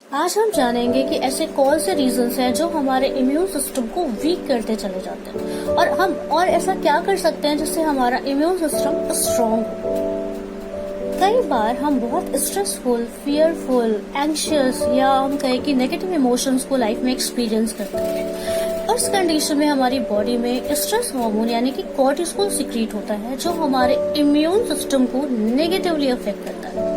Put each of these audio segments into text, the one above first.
आज हम जानेंगे कि ऐसे कौन से रीजंस हैं जो हमारे इम्यून सिस्टम को वीक करते चले जाते हैं और ऐसा क्या कर सकते हैं जिससे हमारा इम्यून सिस्टम स्ट्रांग हो। कई बार हम बहुत स्ट्रेसफुल, फियरफुल, एंग्शियस या हम कहें कि नेगेटिव इमोशंस को लाइफ में एक्सपीरियंस करते हैं। उस कंडीशन में हमारी बॉडी में स्ट्रेस हार्मोन यानी कि कॉर्टिसोल सीक्रेट होता है जो हमारे इम्यून सिस्टम को नेगेटिवली अफेक्ट करता है।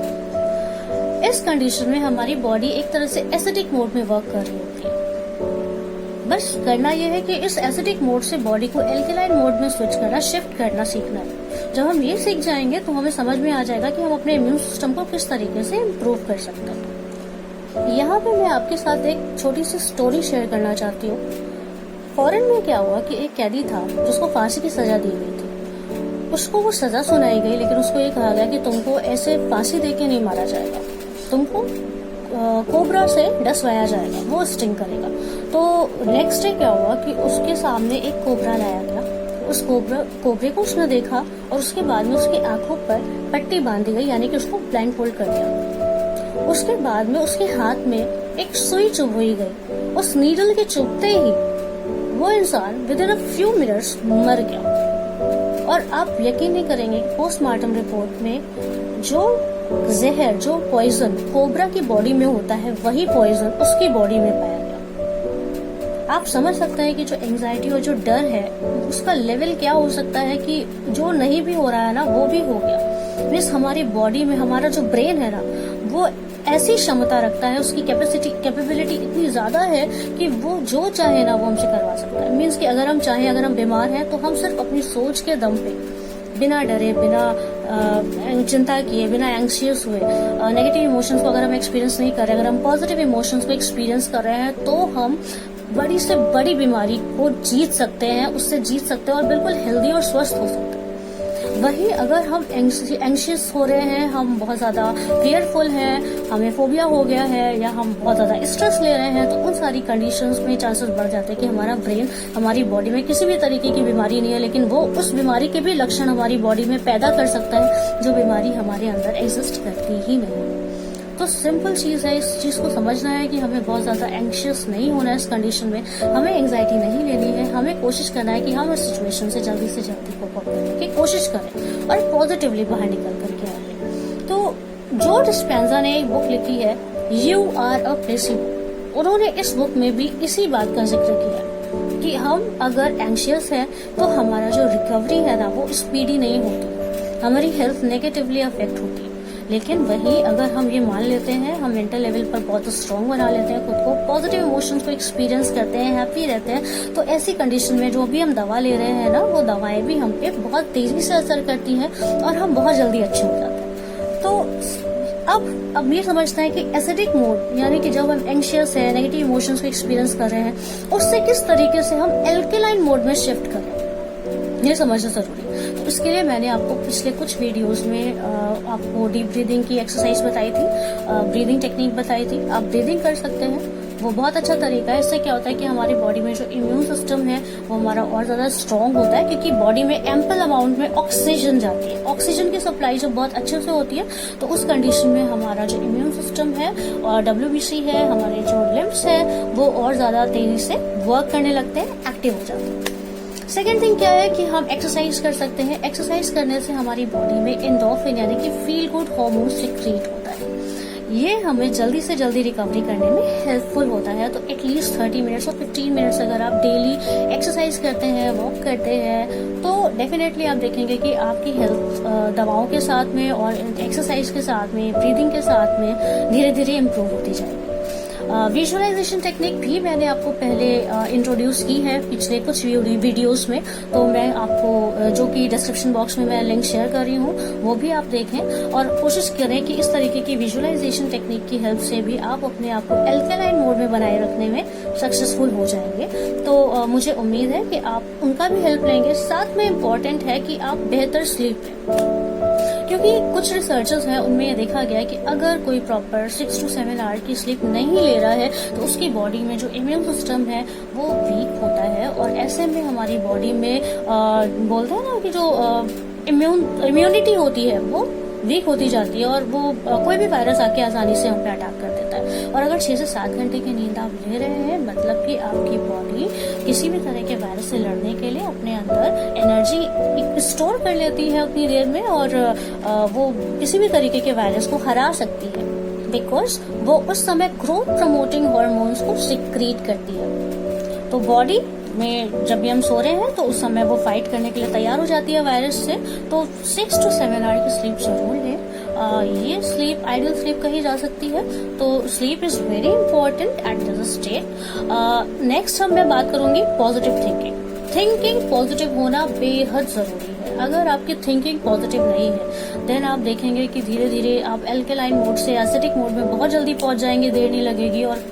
इस कंडीशन में हमारी बॉडी एक तरह से एसिडिक मोड में वर्क कर रही होती है। बस करना यह है कि इस एसिडिक मोड से बॉडी को एल्कलाइन मोड में स्विच करना, शिफ्ट करना सीखना है। जब हम ये सीख जाएंगे तो हमें समझ में आ जाएगा कि हम अपने इम्यून सिस्टम को किस तरीके से इम्प्रूव कर सकते हैं। यहाँ पे मैं आपके साथ एक छोटी सी स्टोरी शेयर करना चाहती हूँ। फॉरेन में क्या हुआ कि एक कैदी था जिसको फांसी की सजा दी गई थी। उसको वो सजा सुनाई गई, लेकिन उसको ये कहा गया कि तुमको ऐसे फांसी देके नहीं मारा जाएगा, तुमको कोबरा से डसवाया जाएगा, वो स्टिंग करेगा। तो नेक्स्ट डे क्या हुआ कि उसके सामने एक कोबरा लाया गया। उस कोबरे को उसने देखा और उसके बाद में उसकी आंखों पर पट्टी बांधी गई, यानी कि उसको ब्लाइंड फोल्ड कर दिया। उसके बाद में उसके हाथ में एक सुई चुभई गई। उस नीडल के चुभते ही वो इंसान with in a few minutes मर गया। और आप यकीन नहीं करेंगे, पोस्टमार्टम रिपोर्ट में जो जहर, जो पॉइजन कोबरा की बॉडी में होता है, वही पॉइजन उसकी बॉडी में पाया गया। आप समझ सकते हैं कि जो एंजाइटी और जो डर है उसका लेवल क्या हो सकता है कि जो नहीं भी हो रहा है ना वो भी हो गया। मीन्स हमारी बॉडी में हमारा जो ब्रेन है ना वो ऐसी क्षमता रखता है, उसकी कैपेबिलिटी इतनी ज्यादा है कि वो जो चाहे ना वो हमसे करवा सकता है। मीन्स कि अगर हम चाहें, अगर हम बीमार हैं तो हम सिर्फ अपनी सोच के दम पे, बिना डरे, बिना चिंता किए, बिना एंग्शियस हुए, नेगेटिव इमोशंस को अगर हम एक्सपीरियंस नहीं कर रहे, अगर हम पॉजिटिव इमोशंस को एक्सपीरियंस कर रहे हैं तो हम बड़ी से बड़ी बीमारी को जीत सकते हैं, उससे जीत सकते हैं और बिल्कुल हेल्दी और स्वस्थ हो सकते हैं। वही अगर हम एंग्शियस हो रहे हैं, हम बहुत ज्यादा फियरफुल हैं, हमें फोबिया हो गया है या हम बहुत ज्यादा स्ट्रेस ले रहे हैं, तो उन सारी कंडीशंस में चांसेस बढ़ जाते हैं कि हमारा ब्रेन हमारी बॉडी में किसी भी तरीके की बीमारी नहीं है, लेकिन वो उस बीमारी के भी लक्षण हमारी बॉडी में पैदा कर सकता है जो बीमारी हमारे अंदर एग्जिस्ट करती ही नहीं। तो सिंपल चीज है, इस चीज को समझना है कि हमें बहुत ज्यादा एंग्शियस नहीं होना है। इस कंडीशन में हमें एंग्जाइटी नहीं लेनी है, हमें कोशिश करना है कि हम इस सिचुएशन से जल्दी कोप अप करने की कोशिश करें और पॉजिटिवली बाहर निकल करके आए। तो जो डिस्पेंजा ने एक बुक लिखी है, यू आर अ प्लेसिबो, उन्होंने इस बुक में भी इसी बात का जिक्र किया कि हम अगर एंग्शियस हैं तो हमारा जो रिकवरी है ना वो स्पीडी नहीं होती, हमारी हेल्थ नेगेटिवली अफेक्ट होती है। लेकिन वही अगर हम ये मान लेते हैं, हम मेंटल लेवल पर बहुत स्ट्रांग बना लेते हैं खुद को, पॉजिटिव इमोशंस को एक्सपीरियंस करते हैं, हैप्पी रहते हैं, तो ऐसी कंडीशन में जो भी हम दवा ले रहे हैं ना वो दवाएं भी हम पे बहुत तेजी से असर करती हैं और हम बहुत जल्दी अच्छे हो जाते हैं। तो अब ये समझते हैं कि एसिडिक मोड यानी कि जब हम एंग्शियस है, नेगेटिव इमोशंस को एक्सपीरियंस कर रहे हैं, उससे किस तरीके से हम एल्कलाइन मोड में शिफ्ट करें, ये समझना जरूरी है। तो इसके लिए मैंने आपको पिछले कुछ वीडियोस में आपको डीप ब्रीदिंग की एक्सरसाइज बताई थी, ब्रीदिंग टेक्निक बताई थी। आप ब्रीदिंग कर सकते हैं, वो बहुत अच्छा तरीका है। इससे क्या होता है कि हमारी बॉडी में जो इम्यून सिस्टम है वो हमारा और ज्यादा स्ट्रांग होता है, क्योंकि बॉडी में एम्पल अमाउंट में ऑक्सीजन जाती है। ऑक्सीजन की सप्लाई जब बहुत अच्छे से होती है तो उस कंडीशन में हमारा जो इम्यून सिस्टम है और WBC है, हमारे जो लिम्फ्स है, वो और ज्यादा तेजी से वर्क करने लगते हैं, एक्टिव हो जाते हैं। सेकेंड थिंग क्या है कि हम एक्सरसाइज कर सकते हैं। एक्सरसाइज करने से हमारी बॉडी में एंडोर्फिन यानी कि फील गुड हार्मोन सीक्रेट होता है। ये हमें जल्दी से जल्दी रिकवरी करने में हेल्पफुल होता है। तो एटलीस्ट 30 मिनट्स और 15 मिनट्स अगर आप डेली एक्सरसाइज करते हैं, वॉक करते हैं, तो डेफिनेटली आप देखेंगे कि आपकी हेल्थ दवाओं के साथ में और एक्सरसाइज के साथ में, ब्रीदिंग के साथ में धीरे धीरे इम्प्रूव होती जाएगी। विजुअलाइजेशन टेक्निक भी मैंने आपको पहले इंट्रोड्यूस की है पिछले कुछ वीडियोस में, तो मैं आपको जो कि डिस्क्रिप्शन बॉक्स में मैं लिंक शेयर कर रही हूँ वो भी आप देखें और कोशिश करें कि इस तरीके की विजुअलाइजेशन टेक्निक की हेल्प से भी आप अपने आप को एल्कलाइन मोड में बनाए रखने में सक्सेसफुल हो जाएंगे। तो मुझे उम्मीद है कि आप उनका भी हेल्प लेंगे। साथ में इम्पोर्टेंट है कि आप बेहतर स्लीप लें, क्योंकि कुछ रिसर्चर्स हैं उनमें ये देखा गया है कि अगर कोई प्रॉपर 6 to 7 आवर की स्लीप नहीं ले रहा है तो उसकी बॉडी में जो इम्यून सिस्टम है वो वीक होता है और ऐसे में हमारी बॉडी में बोलते हैं ना कि जो इम्यूनिटी होती है वो वीक होती जाती है और वो कोई भी वायरस आके आसानी से हम पे अटैक कर देता है। और अगर 6 से 7 घंटे की नींद आप ले रहे हैं, मतलब कि आपकी बॉडी किसी भी तरह के वायरस से लड़ने के लिए अपने अंदर एनर्जी स्टोर कर लेती है उतनी देर में, और वो किसी भी तरीके के वायरस को हरा सकती है, बिकॉज वो उस समय ग्रोथ प्रमोटिंग हॉर्मोन्स को सिक्रीट करती है। तो बॉडी में जब भी हम सो रहे हैं तो उस समय वो फाइट करने के लिए तैयार हो जाती है वायरस से। तो 6 to 7 आवर की स्लीप जरूर लें। ये स्लीप आइडियल स्लीप कही जा सकती है। तो sleep is very important at this state. Next मैं बात करूंगी पॉजिटिव थिंकिंग। थिंकिंग पॉजिटिव होना बेहद जरूरी है। अगर आपकी थिंकिंग पॉजिटिव नहीं है देन आप देखेंगे कि धीरे धीरे आप एल्केलाइन मोड से एसिडिक मोड में बहुत जल्दी पहुंच जाएंगे, देर नहीं लगेगी, और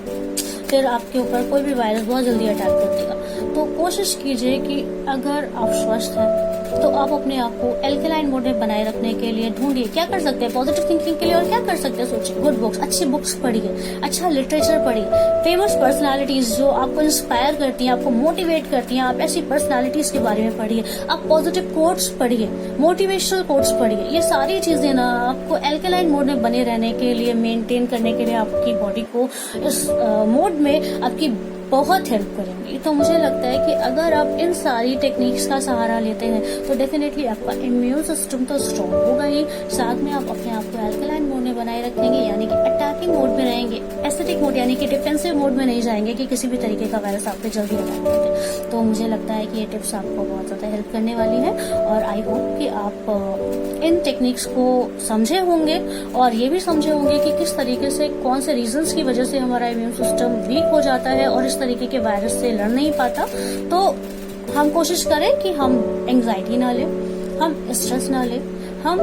फिर आपके ऊपर कोई भी वायरस बहुत जल्दी अटैक कर देगा। तो कोशिश कीजिए कि अगर आप स्वस्थ हैं तो आप अपने आप को एल्केलाइन मोड में बनाए रखने के लिए ढूंढिए क्या कर सकते हैं पॉजिटिव थिंकिंग के लिए, और क्या कर सकते हैं सोचिए। गुड बुक्स, अच्छी बुक्स पढ़िए, अच्छा लिटरेचर पढ़िए, फेमस पर्सनालिटीज जो आपको इंस्पायर करती हैं, आपको मोटिवेट करती हैं, आप ऐसी पर्सनालिटीज के बारे में पढ़िए। आप पॉजिटिव कोट्स पढ़िए, मोटिवेशनल कोट्स पढ़िए। ये सारी चीजें ना आपको एल्केलाइन मोड में बने रहने के लिए, मेंटेन करने के लिए, आपकी बॉडी को इस मोड में आपकी बहुत हेल्प करेंगी। तो मुझे लगता है कि अगर आप इन सारी टेक्निक्स का सहारा लेते हैं तो डेफिनेटली आपका इम्यून सिस्टम तो स्ट्रॉन्ग होगा ही, साथ में आप अपने आप को एल्कलाइन मोड में बनाए रखेंगे, यानी कि अटैकिंग मोड में रहेंगे। एसिडिक मोड यानी कि डिफेंसिव मोड में नहीं जाएंगे कि किसी भी तरीके का वायरस आप पे जल्दी अटैक करे। तो मुझे लगता है कि ये टिप्स आपको बहुत ज्यादा हेल्प करने वाली है, और आई होप कि आप इन टेक्निक्स को समझे होंगे और ये भी समझे होंगे कि किस तरीके से, कौन से रीजंस की वजह से हमारा इम्यून सिस्टम वीक हो जाता है और इस तरीके के वायरस से लड़ नहीं पाता। तो हम कोशिश करें कि हम एंजाइटी ना लें, हम स्ट्रेस ना लें, हम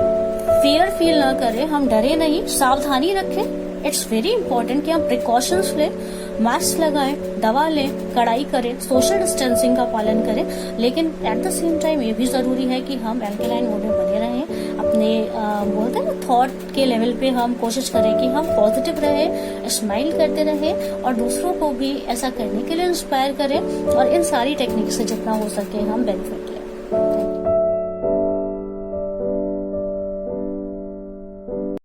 फियर फील ना करें, हम डरे नहीं, सावधानी रखें। इट्स वेरी इंपॉर्टेंट कि हम प्रिकॉशंस लें, मास्क लगाएं, दवा लें, कड़ाई करें, सोशल डिस्टेंसिंग का पालन करें, लेकिन एट द सेम टाइम ये भी जरूरी है कि हम एल्केलाइन मोड में बने रहें। अपने बोलते हैं ना थॉट के लेवल पे हम कोशिश करें कि हम पॉजिटिव रहें, स्माइल करते रहें, और दूसरों को भी ऐसा करने के लिए इंस्पायर करें, और इन सारी टेक्निक से जितना हो सके हम बेनिफिट